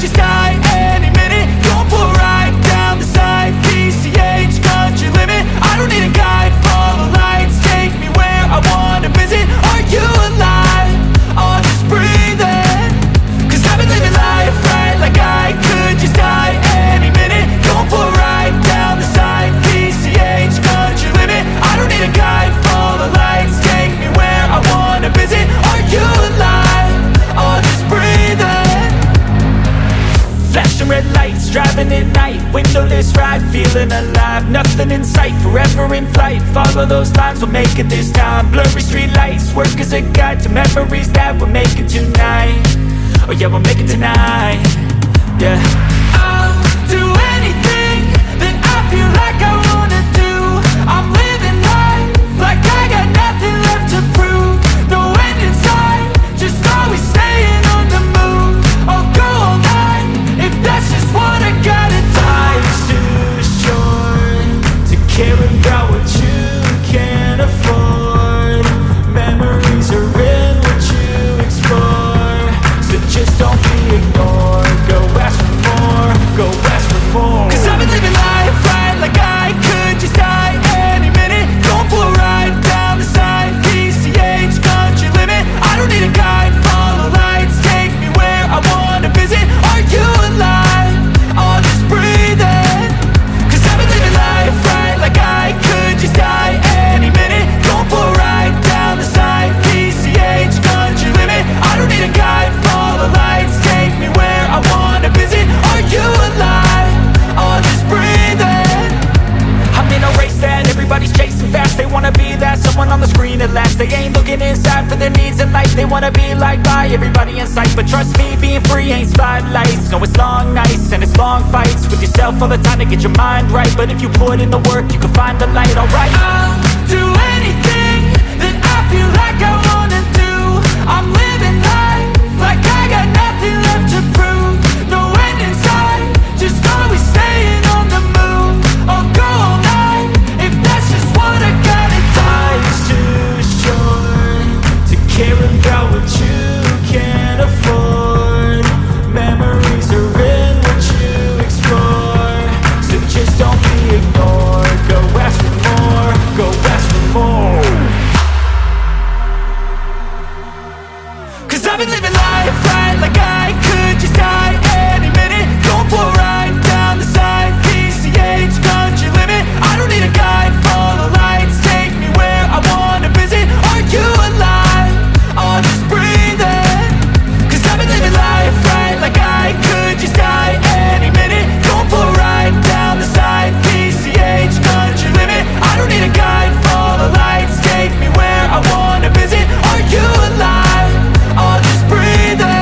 just die any minute. Going for a ride down the side, PCH, country limit. I don't need a guide, follow lights, take me where I wanna visit. Are you alive? I'll just breathe in, 'cause I've been living life right like I could just die any minute. Going for a ride down the side, PCH, country limit. I don't need a guide, follow lights, take me where I wanna visit. Are you alive? I'll just breathe in. Flashing red lights, driving at night, windowless ride, feeling alive. Nothing in sight, forever in flight. Follow those lines, we'll make it this time. Blurry street lights, work as a guide to memories that we're making tonight. Oh yeah, we'll make it tonight. Yeah. I'll do anything that I feel like I wanna do. I'm living life like I got nothing left to prove. No end in sight, just always staying on the move. I'll go all night if that's just what I gotta do. Life's too short to care about what you can't afford. Memories are in what you explore, so just don't be ignored. Go ask for more, go ask for more. 'Cause I've been living life right like I could just die any minute. Going for a ride down the side, PCH, country limit. I don't need a guide, follow lights, take me where I wanna visit. Are you alive? I'll just breathe in, 'cause I've been living life right like I could just die any minute. Going for a ride down the side, PCH, country limit. I don't need a guide, follow lights, take me where I wanna visit. Are you alive? I'll just breathe in. I'm in a race that everybody's chasing fast. They wanna be that someone on the screen at last. They ain't looking inside for their needs in life. They wanna be liked by everybody in sight, but trust me, being free ain't spotlights. No, it's long nights and it's long fights with yourself all the time to get your mind right. But if you put in the work, you can find the light. Alright, I'll do anything that I feel like I wanna do. I'm living life like I got nothing left to prove. No end in sight, just always staying on the move. I'll go all night if that's just what I gotta do. Life's too short to care about what you can't afford. Memories are in what you explore, so just don't be ignored. Go ask for more, go ask for more. 'Cause I've been living life right like I could just die any minute. Going for a ride down the side, PCH, country limit. I don't need a guide, follow lights, take me where I wanna visit. Are you alive? I'll just breathe in, 'cause I've been living life right like I could just die any minute. Going for a ride down the side, PCH, country limit. I don't need a guide, follow lights, take me where I wanna visit. Are you alive? I'll just breathe in.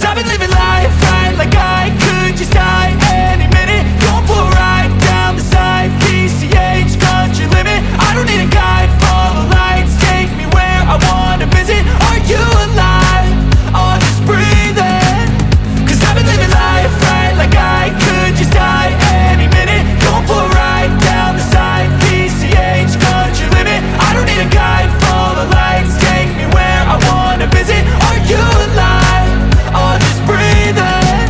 I've been living life right like I could just die any minute. Going for a ride down the side, PCH, country limit. I don't need a guide, follow lights, take me where I wanna visit. Are you alive? I'll just breathe in, 'cause I've been living life right like I could just die any minute. Going for a ride down the side, PCH, country limit. I don't need a guide, follow lights, take me where I wanna visit. Are you alive? I'll just breathe in.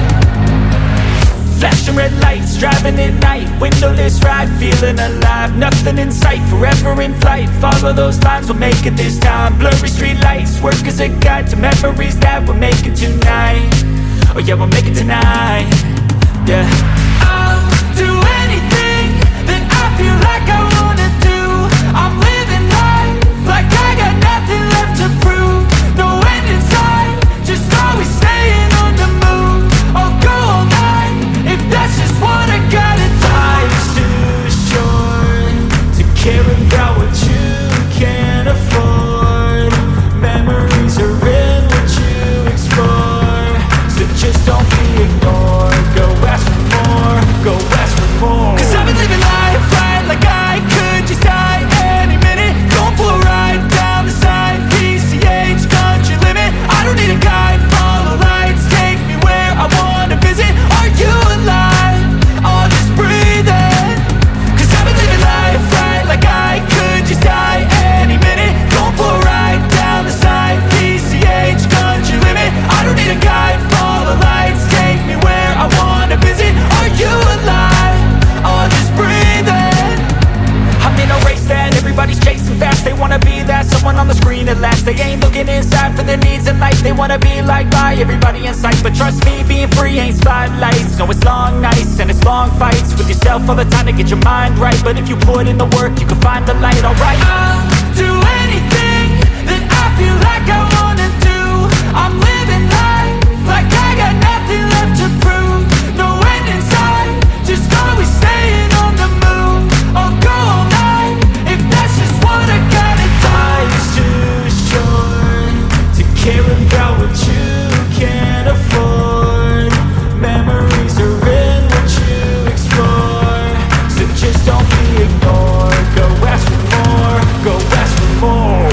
Flashing red lights, driving at night, windowless ride, feeling alive. Nothing in sight, forever in flight. Follow those lines, we'll make it this time. Blurry street lights, work as a guide to memories that we're making tonight. Oh yeah, we'll make it tonight. Yeah. I'll do anything that I feel like I wanna do. I'm living life like I got nothing left to prove. No end in sight, just always staying on the move. I'll go all night if that's just what I gotta do. Life's too short to care about what you can't afford. Memories are in what you explore, so just don't be ignored. Go ask for more. everybody in sight. But trust me, being free ain't spotlights. No, it's long nights and it's long fights with yourself all the time to get your mind right. But if you put in the work, you can find the light, alright. I'll do anything that I feel like I wanna do. I'm living life like I got nothing left to prove. No end in sight, just always staying on the move. I'll go all night if that's just what I gotta do. Life's too short to care about what you can't afford. Memories are in what you explore, so just don't be ignored. Go ask for more, go ask for more.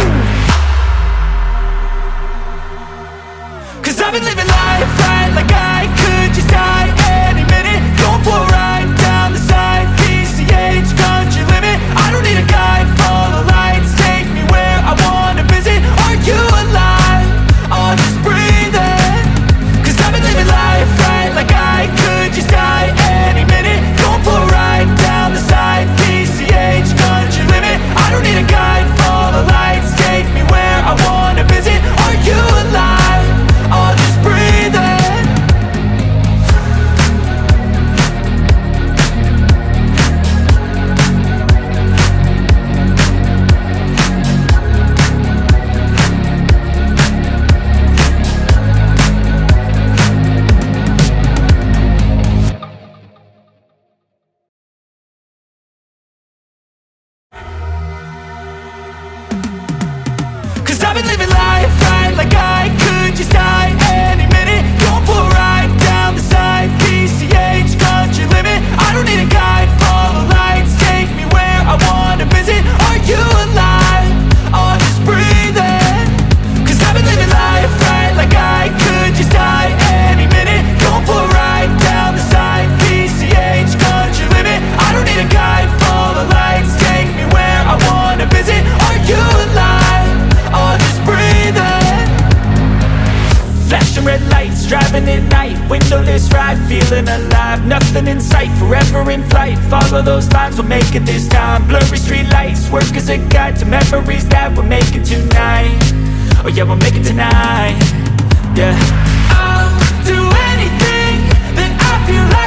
Cause I've been living life right like I could just die any minute. Going for a ride down the side, PCH, country limit. I don't need a guide, follow lights, take me where I wanna visit. Are you alive? I'll just breathe in. Cause I've been living life right like I could just die any minute. Going for a ride down the side, PCH, country limit. I don't need a guide, follow lights, take me where I wanna visit. Are you alive? I'll just breathe in. Cause I've been living life right like I could just die any minute. Going for a ride down the side, PCH, country limit. I don't need a guide, follow lights, take me where I wanna visit. Are you alive? I'll just breathe in. Cause I've been living life right like I could just die any minute. Going for a ride down the side, PCH, country limit. I don't need a guide, follow lights, take me where I wanna visit. Are you alive? I'll just breathe in. Flashing red lights, driving at night, windowless ride, feeling alive. Nothing in sight, forever in flight. Follow those lines, we'll make it this time. Blurry street lights, work as a guide to memories that we're making tonight. Oh yeah, we'll make it tonight. Yeah. I'll do anything that I feel like